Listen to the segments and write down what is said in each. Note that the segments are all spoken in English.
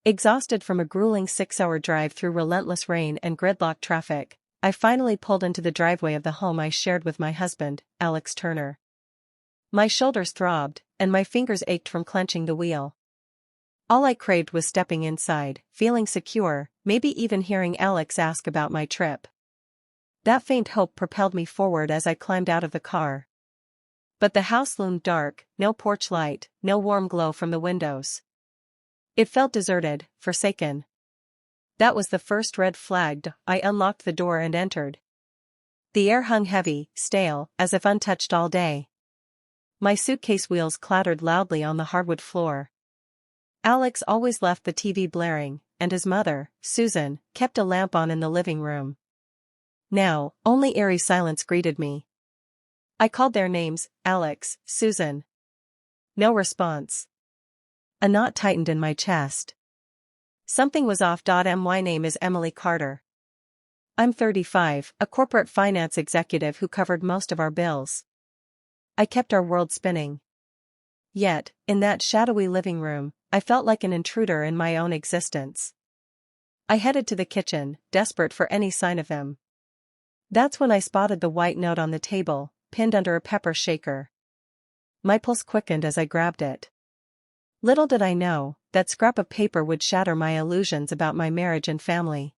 Exhausted from a grueling 6-hour drive through relentless rain and gridlock traffic, I finally pulled into the driveway of the home I shared with my husband, Alex Turner. My shoulders throbbed, and my fingers ached from clenching the wheel. All I craved was stepping inside, feeling secure, maybe even hearing Alex ask about my trip. That faint hope propelled me forward as I climbed out of the car. But the house loomed dark, no porch light, no warm glow from the windows. It felt deserted, forsaken. That was the first red flag. I unlocked the door and entered. The air hung heavy, stale, as if untouched all day. My suitcase wheels clattered loudly on the hardwood floor. Alex always left the TV blaring, and his mother, Susan, kept a lamp on in the living room. Now, only eerie silence greeted me. I called their names, Alex, Susan. No response. A knot tightened in my chest. Something was off. My name is Emily Carter. I'm 35, a corporate finance executive who covered most of our bills. I kept our world spinning. Yet, in that shadowy living room, I felt like an intruder in my own existence. I headed to the kitchen, desperate for any sign of them. That's when I spotted the white note on the table, pinned under a pepper shaker. My pulse quickened as I grabbed it. Little did I know, that scrap of paper would shatter my illusions about my marriage and family.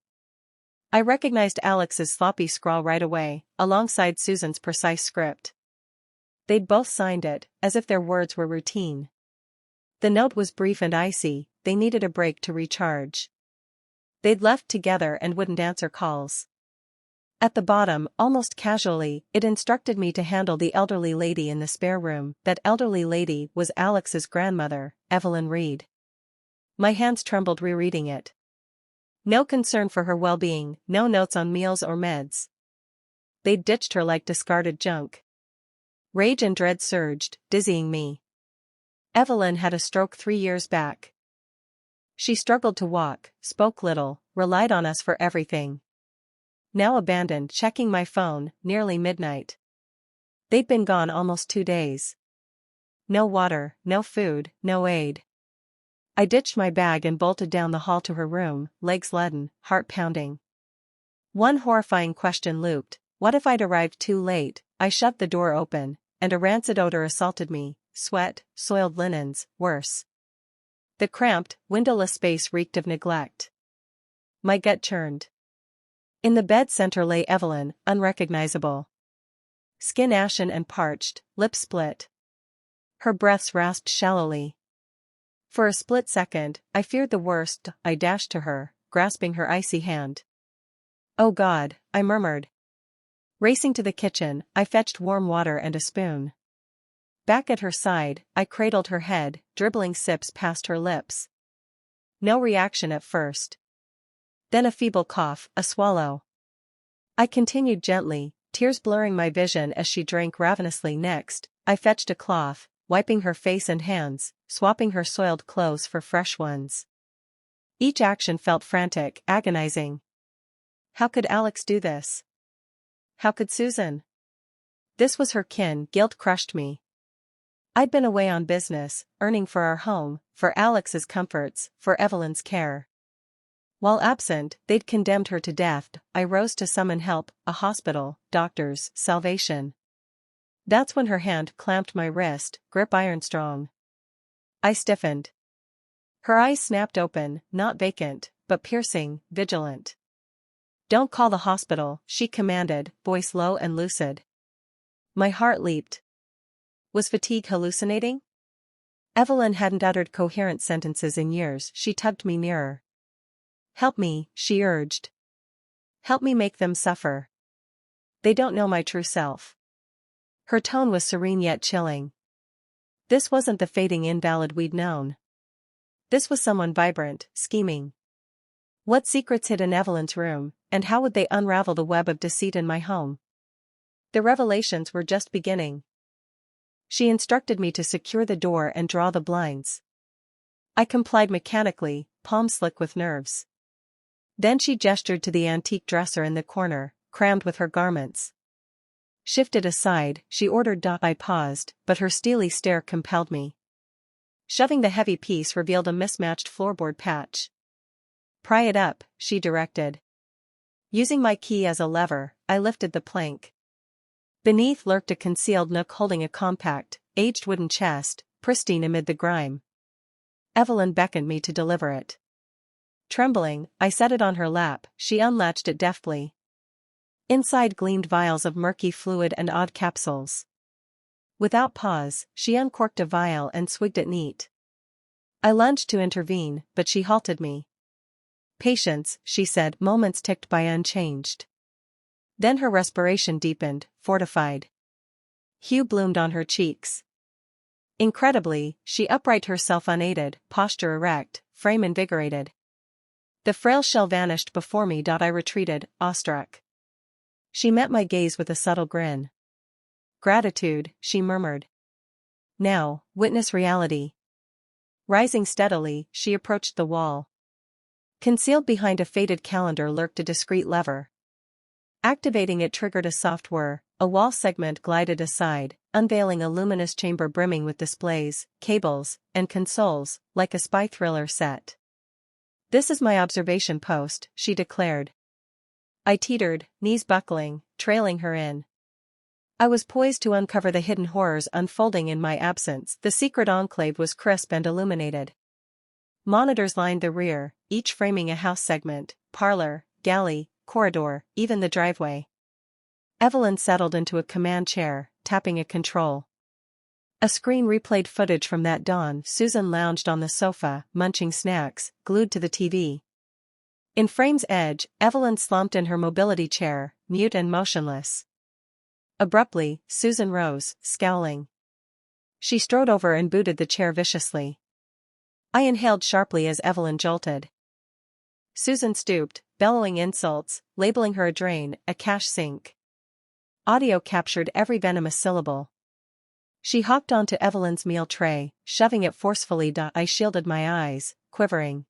I recognized Alex's sloppy scrawl right away, alongside Susan's precise script. They'd both signed it, as if their words were routine. The note was brief and icy, they needed a break to recharge. They'd left together and wouldn't answer calls. At the bottom, almost casually, it instructed me to handle the elderly lady in the spare room. That elderly lady was Alex's grandmother, Evelyn Reed. My hands trembled rereading it. No concern for her well-being, no notes on meals or meds. They'd ditched her like discarded junk. Rage and dread surged, dizzying me. Evelyn had a stroke 3 years back. She struggled to walk, spoke little, relied on us for everything. Now abandoned, checking my phone, nearly midnight. They'd been gone almost 2 days. No water, no food, no aid. I ditched my bag and bolted down the hall to her room, legs leaden, heart pounding. One horrifying question looped: what if I'd arrived too late? I shoved the door open, and a rancid odor assaulted me, sweat, soiled linens, worse. The cramped, windowless space reeked of neglect. My gut churned. In the bed center lay Evelyn, unrecognizable. Skin ashen and parched, lips split. Her breaths rasped shallowly. For a split second, I feared the worst. I dashed to her, grasping her icy hand. "Oh God," I murmured. Racing to the kitchen, I fetched warm water and a spoon. Back at her side, I cradled her head, dribbling sips past her lips. No reaction at first. Then a feeble cough, a swallow. I continued gently, tears blurring my vision as she drank ravenously. Next, I fetched a cloth, wiping her face and hands, swapping her soiled clothes for fresh ones. Each action felt frantic, agonizing. How could Alex do this? How could Susan? This was her kin. Guilt crushed me. I'd been away on business, earning for our home, for Alex's comforts, for Evelyn's care. While absent, they'd condemned her to death. I rose to summon help, a hospital, doctors, salvation. That's when her hand clamped my wrist, grip iron strong. I stiffened. Her eyes snapped open, not vacant, but piercing, vigilant. "Don't call the hospital," she commanded, voice low and lucid. My heart leaped. Was fatigue hallucinating? Evelyn hadn't uttered coherent sentences in years. She tugged me nearer. "Help me," she urged. "Help me make them suffer. They don't know my true self." Her tone was serene yet chilling. This wasn't the fading invalid we'd known. This was someone vibrant, scheming. What secrets hid in Evelyn's room, and how would they unravel the web of deceit in my home? The revelations were just beginning. She instructed me to secure the door and draw the blinds. I complied mechanically, palms slick with nerves. Then she gestured to the antique dresser in the corner, crammed with her garments. Shifted aside, she ordered. I paused, but her steely stare compelled me. Shoving the heavy piece revealed a mismatched floorboard patch. Pry it up, she directed. Using my key as a lever, I lifted the plank. Beneath lurked a concealed nook holding a compact, aged wooden chest, pristine amid the grime. Evelyn beckoned me to deliver it. Trembling, I set it on her lap. She unlatched it deftly. Inside gleamed vials of murky fluid and odd capsules. Without pause, she uncorked a vial and swigged it neat. I lunged to intervene, but she halted me. Patience, she said. Moments ticked by unchanged. Then her respiration deepened, fortified. Hue bloomed on her cheeks. Incredibly, she uprighted herself unaided, posture erect, frame invigorated. The frail shell vanished before me. I retreated, awestruck. She met my gaze with a subtle grin. Gratitude, she murmured. Now, witness reality. Rising steadily, she approached the wall. Concealed behind a faded calendar lurked a discreet lever. Activating it triggered a soft whir. A wall segment glided aside, unveiling a luminous chamber brimming with displays, cables, and consoles, like a spy thriller set. This is my observation post, she declared. I teetered, knees buckling, trailing her in. I was poised to uncover the hidden horrors unfolding in my absence. The secret enclave was crisp and illuminated. Monitors lined the rear, each framing a house segment, parlor, galley, corridor, even the driveway. Evelyn settled into a command chair, tapping a control. A screen replayed footage from that dawn. Susan lounged on the sofa, munching snacks, glued to the TV. In frame's edge, Evelyn slumped in her mobility chair, mute and motionless. Abruptly, Susan rose, scowling. She strode over and booted the chair viciously. I inhaled sharply as Evelyn jolted. Susan stooped, bellowing insults, labeling her a drain, a cash sink. Audio captured every venomous syllable. She hopped onto Evelyn's meal tray, shoving it forcefully. I shielded my eyes, quivering.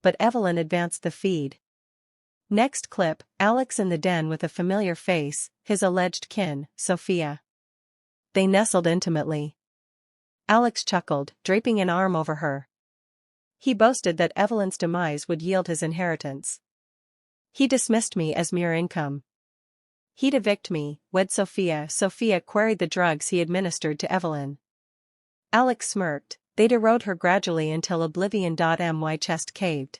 But Evelyn advanced the feed. Next clip, Alex in the den with a familiar face, his alleged kin, Sophia. They nestled intimately. Alex chuckled, draping an arm over her. He boasted that Evelyn's demise would yield his inheritance. He dismissed me as mere income. He'd evict me, wed Sophia. Sophia queried the drugs he administered to Evelyn. Alex smirked. They'd erode her gradually until oblivion. My chest caved.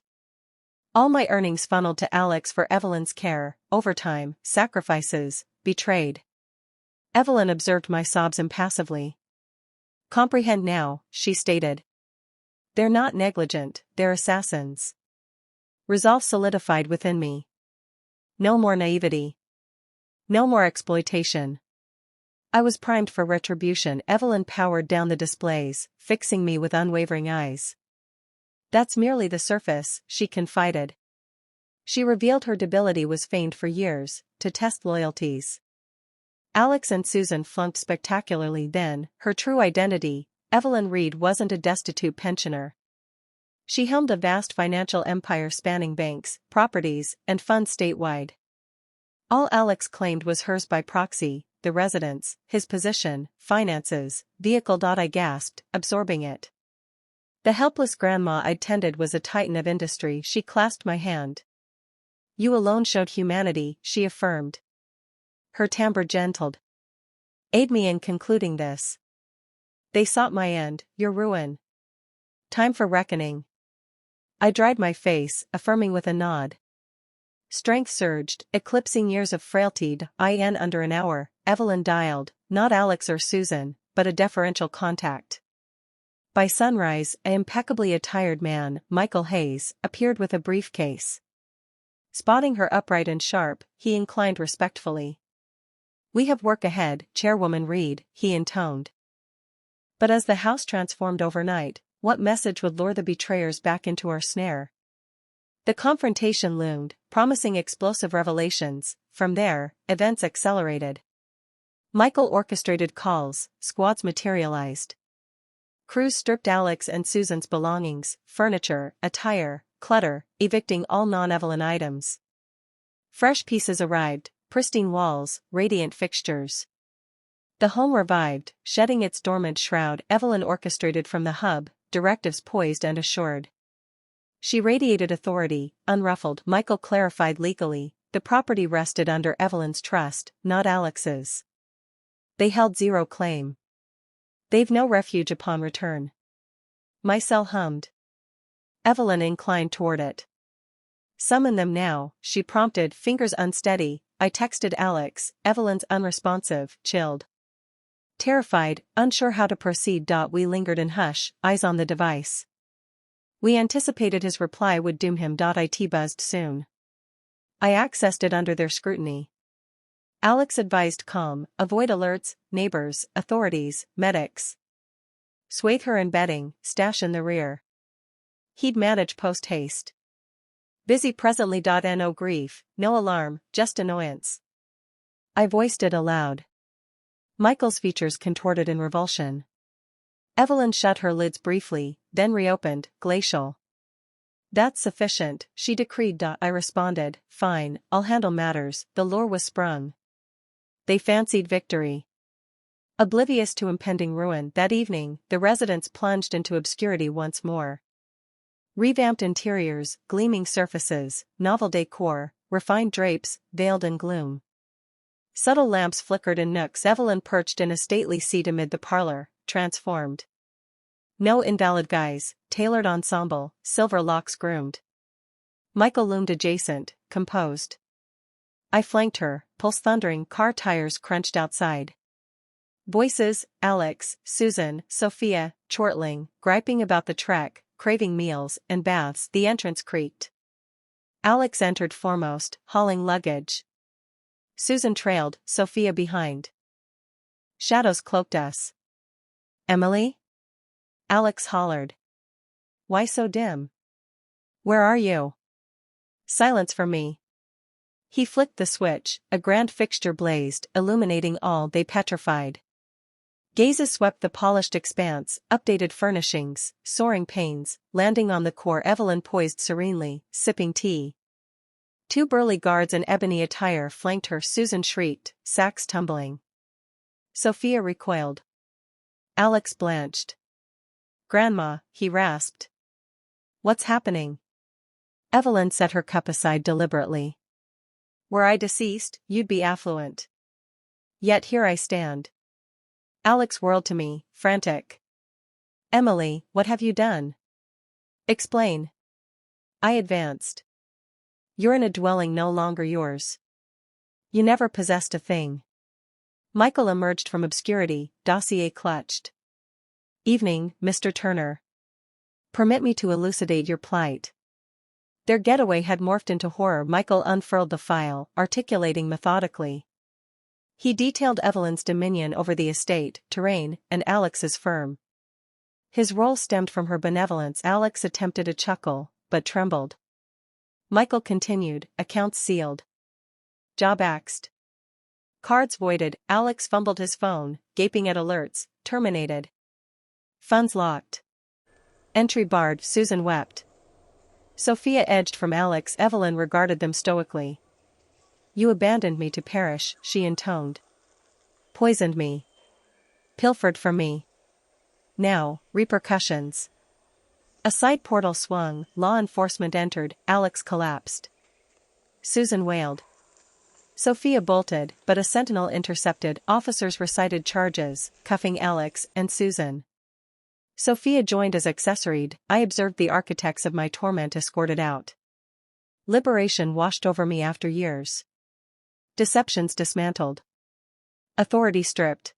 All my earnings funneled to Alex for Evelyn's care, overtime, sacrifices, betrayed. Evelyn observed my sobs impassively. Comprehend now, she stated. They're not negligent, they're assassins. Resolve solidified within me. No more naivety. No more exploitation. I was primed for retribution. Evelyn powered down the displays, fixing me with unwavering eyes. That's merely the surface, she confided. She revealed her debility was feigned for years, to test loyalties. Alex and Susan flunked spectacularly. Then, her true identity, Evelyn Reed wasn't a destitute pensioner. She helmed a vast financial empire spanning banks, properties, and funds statewide. All Alex claimed was hers by proxy, the residence, his position, finances, vehicle. I gasped, absorbing it. The helpless grandma I'd tended was a titan of industry. She clasped my hand. You alone showed humanity, she affirmed. Her timbre gentled. Aid me in concluding this. They sought my end, your ruin. Time for reckoning. I dried my face, affirming with a nod. Strength surged, eclipsing years of frailty. In under an hour, Evelyn dialed, not Alex or Susan, but a deferential contact. By sunrise, an impeccably attired man, Michael Hayes, appeared with a briefcase. Spotting her upright and sharp, he inclined respectfully. We have work ahead, Chairwoman Reed, he intoned. But as the house transformed overnight, what message would lure the betrayers back into our snare? The confrontation loomed, promising explosive revelations. From there, events accelerated. Michael orchestrated calls, squads materialized. Crews stripped Alex and Susan's belongings, furniture, attire, clutter, evicting all non-Evelyn items. Fresh pieces arrived, pristine walls, radiant fixtures. The home revived, shedding its dormant shroud. Evelyn orchestrated from the hub, directives poised and assured. She radiated authority, unruffled. Michael clarified legally, the property rested under Evelyn's trust, not Alex's. They held zero claim. They've no refuge upon return. My cell hummed. Evelyn inclined toward it. Summon them now, she prompted, fingers unsteady. I texted Alex, Evelyn's unresponsive, chilled. Terrified, unsure how to proceed. We lingered in hush, eyes on the device. We anticipated his reply would doom him. It buzzed soon. I accessed it under their scrutiny. Alex advised calm, avoid alerts, neighbors, authorities, medics. Swathe her in bedding, stash in the rear. He'd manage post-haste. Busy presently. No grief, no alarm, just annoyance. I voiced it aloud. Michael's features contorted in revulsion. Evelyn shut her lids briefly, then reopened, glacial. That's sufficient, she decreed. I responded, fine, I'll handle matters. The lure was sprung. They fancied victory. Oblivious to impending ruin, that evening, the residents plunged into obscurity once more. Revamped interiors, gleaming surfaces, novel decor, refined drapes, veiled in gloom. Subtle lamps flickered in nooks. Evelyn perched in a stately seat amid the parlor, transformed. No invalid guise, tailored ensemble, silver locks groomed. Michael loomed adjacent, composed. I flanked her, pulse thundering. Car tires crunched outside. Voices, Alex, Susan, Sophia, chortling, griping about the trek, craving meals and baths. The entrance creaked. Alex entered foremost, hauling luggage. Susan trailed, Sophia behind. Shadows cloaked us. Emily? Alex hollered. Why so dim? Where are you? Silence for me. He flicked the switch, a grand fixture blazed, illuminating all. They petrified. Gazes swept the polished expanse, updated furnishings, soaring panes, landing on the core. Evelyn poised serenely, sipping tea. Two burly guards in ebony attire flanked her. Susan shrieked, sacks tumbling. Sophia recoiled. Alex blanched. Grandma, he rasped. What's happening? Evelyn set her cup aside deliberately. Were I deceased, you'd be affluent. Yet here I stand. Alex whirled to me, frantic. Emily, what have you done? Explain. I advanced. You're in a dwelling no longer yours. You never possessed a thing. Michael emerged from obscurity, dossier clutched. Evening, Mr. Turner. Permit me to elucidate your plight. Their getaway had morphed into horror. Michael unfurled the file, articulating methodically. He detailed Evelyn's dominion over the estate, terrain, and Alex's firm. His role stemmed from her benevolence. Alex attempted a chuckle, but trembled. Michael continued, accounts sealed. Job axed. Cards voided. Alex fumbled his phone, gaping at alerts, terminated. Funds locked. Entry barred. Susan wept. Sophia edged from Alex. Evelyn regarded them stoically. You abandoned me to perish, she intoned. Poisoned me. Pilfered from me. Now, repercussions. A side portal swung, law enforcement entered. Alex collapsed. Susan wailed. Sophia bolted, but a sentinel intercepted. Officers recited charges, cuffing Alex and Susan. Sophia joined as accessoried. I observed the architects of my torment escorted out. Liberation washed over me after years. Deceptions dismantled. Authority stripped.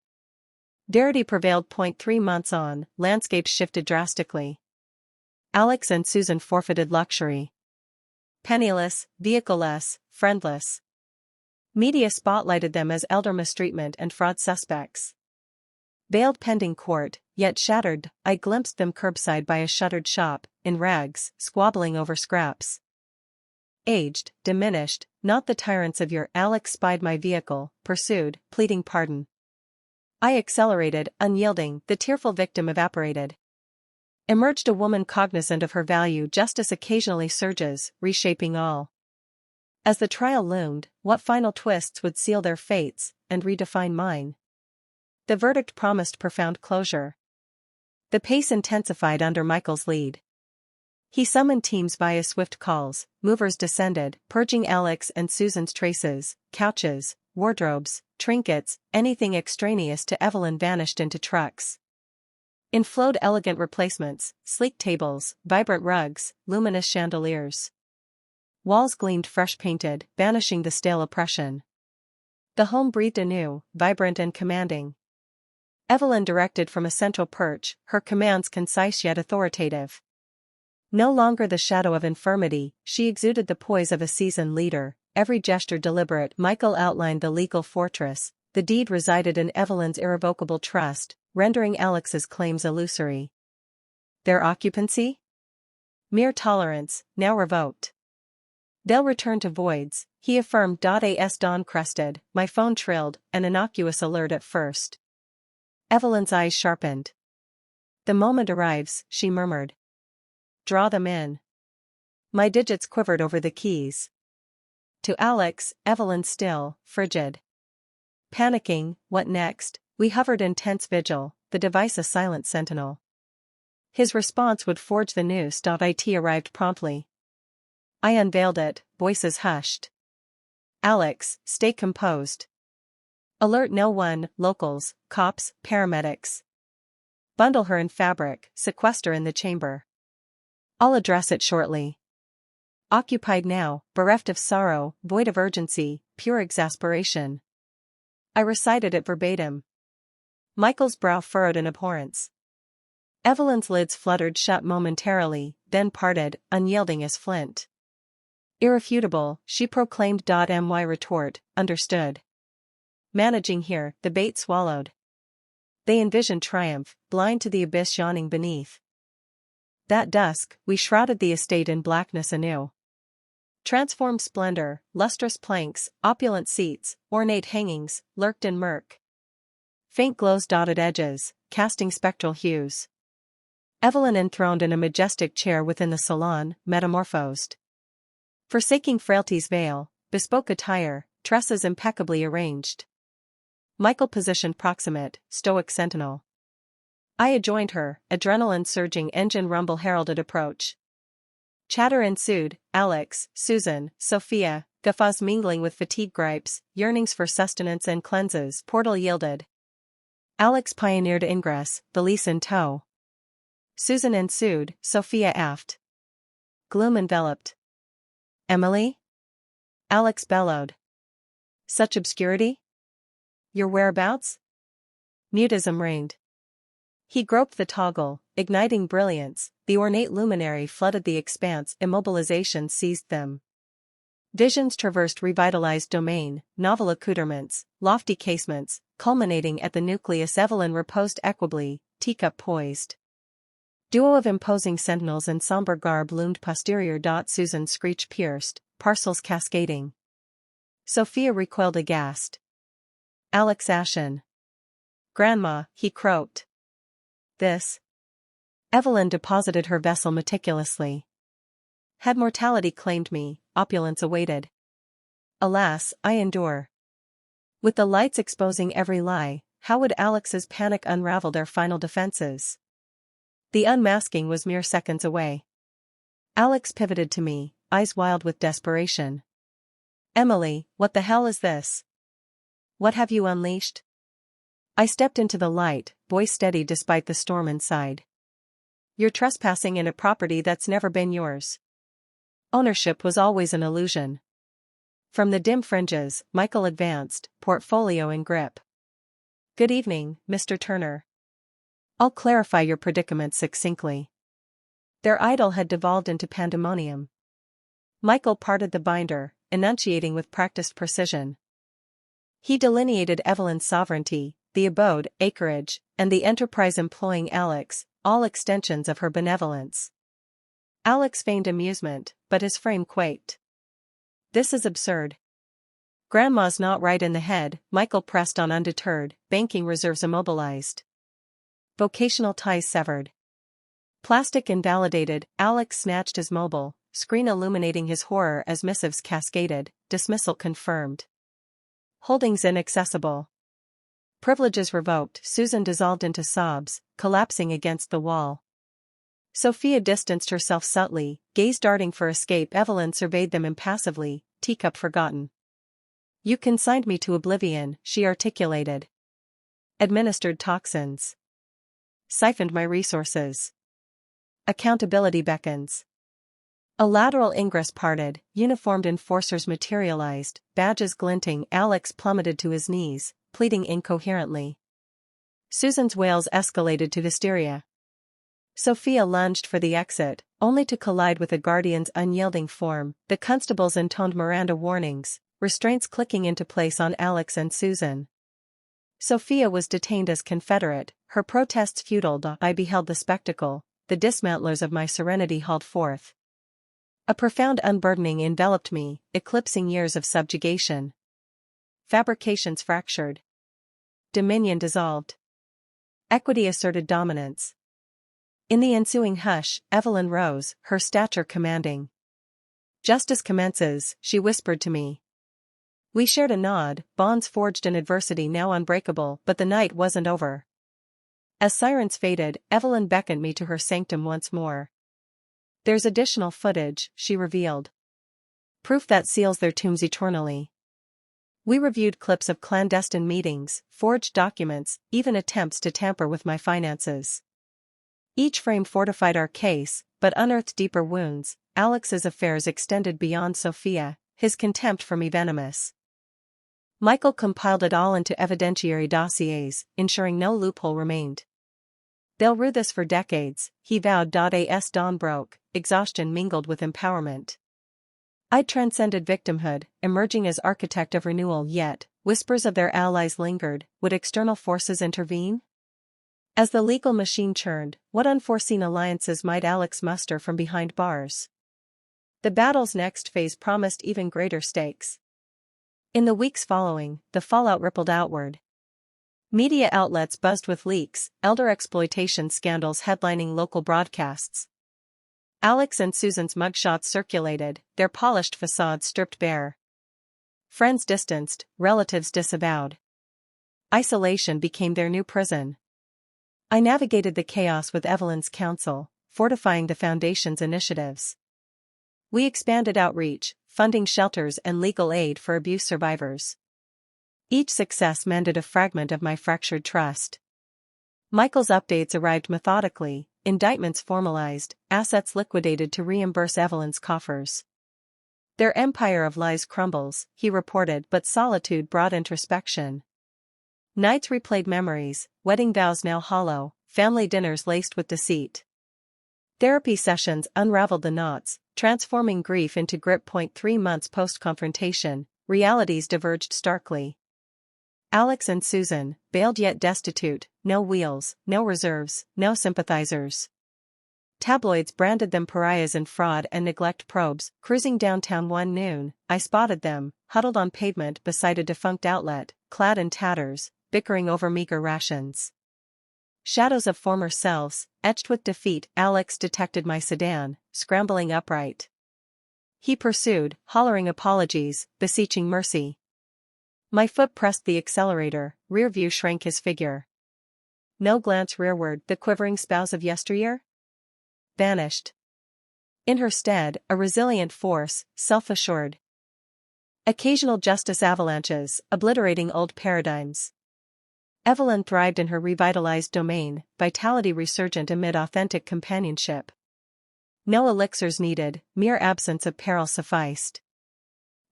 Darity prevailed. 3 months on, landscapes shifted drastically. Alex and Susan forfeited luxury. Penniless, vehicleless, friendless. Media spotlighted them as elder mistreatment and fraud suspects. Veiled pending court, yet shattered. I glimpsed them curbside by a shuttered shop, in rags, squabbling over scraps. Aged, diminished, not the tyrants of your. Alex spied my vehicle, pursued, pleading pardon. I accelerated, unyielding. The tearful victim evaporated. Emerged a woman cognizant of her value. Justice occasionally surges, reshaping all. As the trial loomed, what final twists would seal their fates, and redefine mine? The verdict promised profound closure. The pace intensified under Michael's lead. He summoned teams via swift calls, movers descended, purging Alex and Susan's traces, couches, wardrobes, trinkets, anything extraneous to Evelyn vanished into trucks. In flowed elegant replacements, sleek tables, vibrant rugs, luminous chandeliers. Walls gleamed fresh painted, banishing the stale oppression. The home breathed anew, vibrant and commanding. Evelyn directed from a central perch, her commands concise yet authoritative. No longer the shadow of infirmity, she exuded the poise of a seasoned leader, every gesture deliberate. Michael outlined the legal fortress. The deed resided in Evelyn's irrevocable trust, rendering Alex's claims illusory. Their occupancy? Mere tolerance, now revoked. They'll return to voids, he affirmed. As dawn crested, my phone trilled, an innocuous alert at first. Evelyn's eyes sharpened. The moment arrives, she murmured. Draw them in. My digits quivered over the keys. To Alex, Evelyn still, frigid. Panicking, what next? We hovered in tense vigil, the device a silent sentinel. His response would forge the noose. It arrived promptly. I unveiled it, voices hushed. Alex, stay composed. Alert no one, locals, cops, paramedics. Bundle her in fabric, sequester in the chamber. I'll address it shortly. Occupied now, bereft of sorrow, void of urgency, pure exasperation. I recited it verbatim. Michael's brow furrowed in abhorrence. Evelyn's lids fluttered shut momentarily, then parted, unyielding as flint. Irrefutable, she proclaimed. My retort, understood. Managing here, the bait swallowed. They envisioned triumph, blind to the abyss yawning beneath. That dusk, we shrouded the estate in blackness anew. Transformed splendor, lustrous planks, opulent seats, ornate hangings, lurked in murk. Faint glows dotted edges, casting spectral hues. Evelyn enthroned in a majestic chair within the salon, metamorphosed. Forsaking frailty's veil, bespoke attire, tresses impeccably arranged. Michael positioned proximate, stoic sentinel. I adjoined her, adrenaline surging, engine rumble heralded approach. Chatter ensued, Alex, Susan, Sophia, guffaws mingling with fatigue gripes, yearnings for sustenance and cleanses. Portal yielded. Alex pioneered ingress, valise in tow. Susan ensued, Sophia aft. Gloom enveloped. Emily? Alex bellowed. Such obscurity? Your whereabouts? Mutism reigned. He groped the toggle, igniting brilliance, the ornate luminary flooded the expanse, immobilization seized them. Visions traversed revitalized domain, novel accoutrements, lofty casements, culminating at the nucleus. Evelyn reposed equably, teacup poised. Duo of imposing sentinels in somber garb loomed posterior. Susan screech pierced, parcels cascading. Sophia recoiled aghast. Alex ashen. Grandma, he croaked. This? Evelyn deposited her vessel meticulously. Had mortality claimed me, opulence awaited. Alas, I endure. With the lights exposing every lie, how would Alex's panic unravel their final defenses? The unmasking was mere seconds away. Alex pivoted to me, eyes wild with desperation. Emily, what the hell is this? What have you unleashed? I stepped into the light, voice steady despite the storm inside. You're trespassing in a property that's never been yours. Ownership was always an illusion. From the dim fringes, Michael advanced, portfolio in grip. Good evening, Mr. Turner. I'll clarify your predicament succinctly. Their idyll had devolved into pandemonium. Michael parted the binder, enunciating with practiced precision. He delineated Evelyn's sovereignty, the abode, acreage, and the enterprise employing Alex, all extensions of her benevolence. Alex feigned amusement, but his frame quaked. This is absurd. Grandma's not right in the head, Michael pressed on undeterred, banking reserves immobilized. Vocational ties severed. Plastic invalidated, Alex snatched his mobile, screen illuminating his horror as missives cascaded, dismissal confirmed. Holdings inaccessible. Privileges revoked. Susan dissolved into sobs, collapsing against the wall. Sophia distanced herself subtly, gaze darting for escape. Evelyn surveyed them impassively, teacup forgotten. You consigned me to oblivion, she articulated. Administered toxins. Siphoned my resources. Accountability beckons. A lateral ingress parted, uniformed enforcers materialized, badges glinting. Alex plummeted to his knees, pleading incoherently. Susan's wails escalated to hysteria. Sophia lunged for the exit, only to collide with a guardian's unyielding form. The constables intoned Miranda warnings, restraints clicking into place on Alex and Susan. Sophia was detained as Confederate, her protests futile. I beheld the spectacle, the dismantlers of my serenity hauled forth. A profound unburdening enveloped me, eclipsing years of subjugation. Fabrications fractured. Dominion dissolved. Equity asserted dominance. In the ensuing hush, Evelyn rose, her stature commanding. Justice commences, she whispered to me. We shared a nod, bonds forged in adversity now unbreakable, but the night wasn't over. As sirens faded, Evelyn beckoned me to her sanctum once more. There's additional footage, she revealed. Proof that seals their tombs eternally. We reviewed clips of clandestine meetings, forged documents, even attempts to tamper with my finances. Each frame fortified our case, but unearthed deeper wounds. Alex's affairs extended beyond Sophia, his contempt for me venomous. Michael compiled it all into evidentiary dossiers, ensuring no loophole remained. They'll rue this for decades, he vowed. As dawn broke, exhaustion mingled with empowerment. I'd transcended victimhood, emerging as architect of renewal. Yet, whispers of their allies lingered. Would external forces intervene? As the legal machine churned, what unforeseen alliances might Alex muster from behind bars? The battle's next phase promised even greater stakes. In the weeks following, the fallout rippled outward. Media outlets buzzed with leaks, elder exploitation scandals headlining local broadcasts. Alex and Susan's mugshots circulated, their polished facades stripped bare. Friends distanced, relatives disavowed. Isolation became their new prison. I navigated the chaos with Evelyn's counsel, fortifying the Foundation's initiatives. We expanded outreach, funding shelters and legal aid for abuse survivors. Each success mended a fragment of my fractured trust. Michael's updates arrived methodically, indictments formalized, assets liquidated to reimburse Evelyn's coffers. Their empire of lies crumbles, he reported, but solitude brought introspection. Nights replayed memories, wedding vows now hollow, family dinners laced with deceit. Therapy sessions unraveled the knots, transforming grief into grip. 3 months post-confrontation, realities diverged starkly. Alex and Susan, bailed yet destitute, no wheels, no reserves, no sympathizers. Tabloids branded them pariahs in fraud and neglect probes. Cruising downtown one noon, I spotted them, huddled on pavement beside a defunct outlet, clad in tatters, bickering over meager rations. Shadows of former selves, etched with defeat. Alex detected my sedan, scrambling upright. He pursued, hollering apologies, beseeching mercy. My foot pressed the accelerator, rear view shrank his figure. No glance rearward. The quivering spouse of yesteryear? Vanished. In her stead, a resilient force, self-assured. Occasional justice avalanches, obliterating old paradigms. Evelyn thrived in her revitalized domain, vitality resurgent amid authentic companionship. No elixirs needed, mere absence of peril sufficed.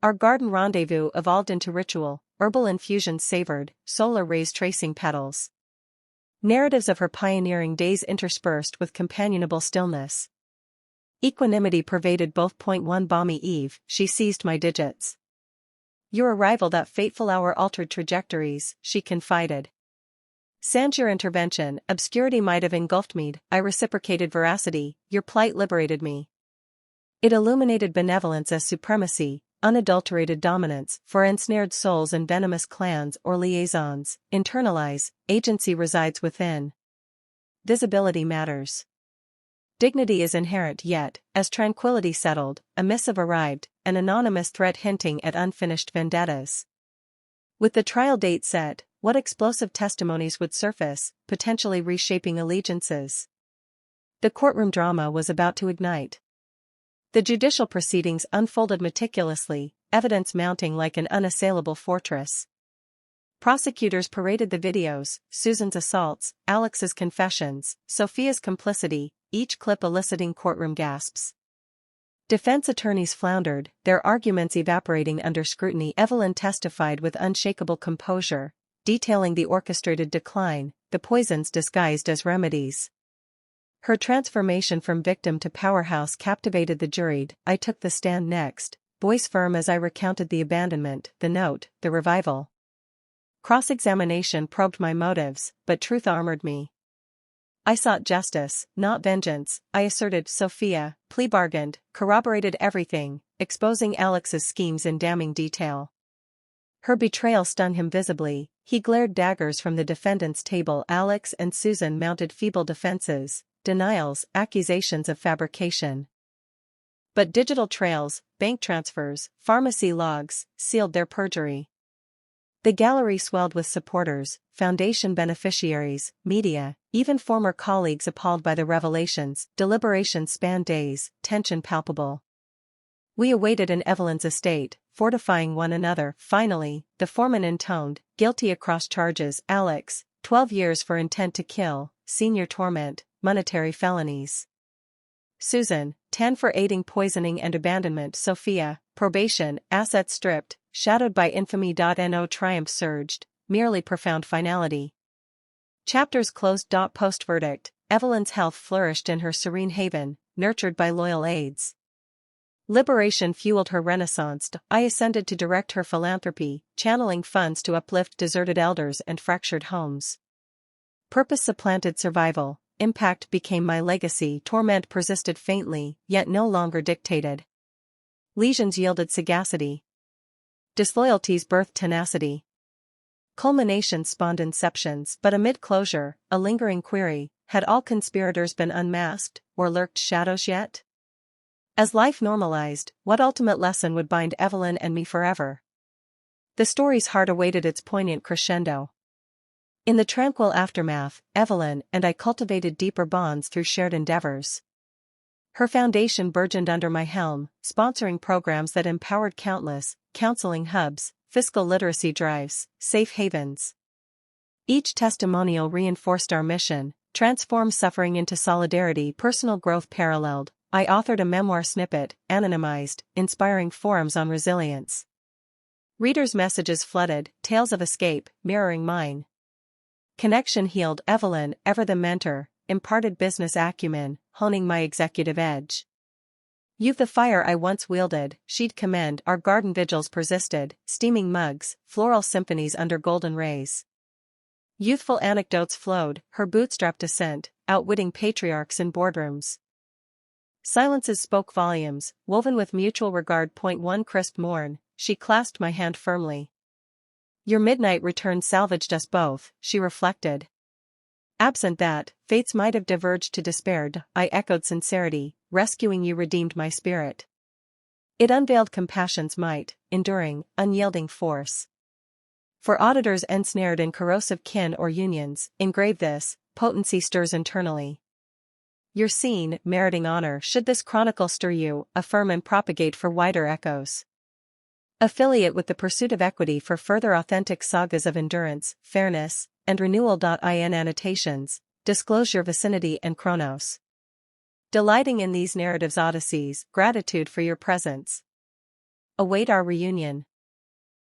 Our garden rendezvous evolved into ritual, herbal infusions savored, solar rays tracing petals. Narratives of her pioneering days interspersed with companionable stillness. Equanimity pervaded both. One balmy eve, she seized my digits. Your arrival that fateful hour altered trajectories, she confided. Sans your intervention, obscurity might have engulfed me. I reciprocated veracity, your plight liberated me. It illuminated benevolence as supremacy, unadulterated dominance. For ensnared souls and venomous clans or liaisons, internalize, agency resides within. Visibility matters. Dignity is inherent. Yet, as tranquility settled, a missive arrived, an anonymous threat hinting at unfinished vendettas. With the trial date set, what explosive testimonies would surface, potentially reshaping allegiances? The courtroom drama was about to ignite. The judicial proceedings unfolded meticulously, evidence mounting like an unassailable fortress. Prosecutors paraded the videos, Susan's assaults, Alex's confessions, Sophia's complicity, each clip eliciting courtroom gasps. Defense attorneys floundered, their arguments evaporating under scrutiny. Evelyn testified with unshakable composure, detailing the orchestrated decline, the poisons disguised as remedies. Her transformation from victim to powerhouse captivated the jury. I took the stand next, voice firm as I recounted the abandonment, the note, the revival. Cross-examination probed my motives, but truth armored me. I sought justice, not vengeance, I asserted. Sophia, plea bargained, corroborated everything, exposing Alex's schemes in damning detail. Her betrayal stung him visibly, he glared daggers from the defendant's table. Alex and Susan mounted feeble defenses, denials, accusations of fabrication. But digital trails, bank transfers, pharmacy logs, sealed their perjury. The gallery swelled with supporters, foundation beneficiaries, media, even former colleagues appalled by the revelations. Deliberations spanned days, tension palpable. We awaited in Evelyn's estate, fortifying one another. Finally, the foreman intoned, guilty across charges. Alex, 12 years for intent to kill, senior torment, monetary felonies. Susan, 10 for aiding poisoning and abandonment. Sophia, probation, assets stripped, shadowed by infamy. No triumph surged, merely profound finality. Chapters closed. Post-verdict, Evelyn's health flourished in her serene haven, nurtured by loyal aides. Liberation fueled her renaissance. I ascended to direct her philanthropy, channeling funds to uplift deserted elders and fractured homes. Purpose supplanted survival, impact became my legacy. Torment persisted faintly, yet no longer dictated. Lesions yielded sagacity. Disloyalties birthed tenacity. Culmination spawned inceptions. But amid closure, a lingering query, had all conspirators been unmasked, or lurked shadows yet? As life normalized, what ultimate lesson would bind Evelyn and me forever? The story's heart awaited its poignant crescendo. In the tranquil aftermath, Evelyn and I cultivated deeper bonds through shared endeavors. Her foundation burgeoned under my helm, sponsoring programs that empowered countless, counseling hubs, fiscal literacy drives, safe havens. Each testimonial reinforced our mission, transform suffering into solidarity. Personal growth paralleled. I authored a memoir snippet, anonymized, inspiring forums on resilience. Readers' messages flooded, tales of escape, mirroring mine. Connection healed. Evelyn, ever the mentor, imparted business acumen, honing my executive edge. You've the fire I once wielded, she'd commend. Our garden vigils persisted, steaming mugs, floral symphonies under golden rays. Youthful anecdotes flowed, her bootstrapped ascent, outwitting patriarchs in boardrooms. Silences spoke volumes, woven with mutual regard. One crisp morn, she clasped my hand firmly. Your midnight return salvaged us both, she reflected. Absent that, fates might have diverged to despair. I echoed sincerity, rescuing you redeemed my spirit. It unveiled compassion's might, enduring, unyielding force. For auditors ensnared in corrosive kin or unions, engrave this, potency stirs internally. You're seen, meriting honor. Should this chronicle stir you, affirm and propagate for wider echoes. Affiliate with the pursuit of equity for further authentic sagas of endurance, fairness, and renewal. In annotations, disclose your vicinity and chronos. Delighting in these narratives' odysseys, gratitude for your presence. Await our reunion.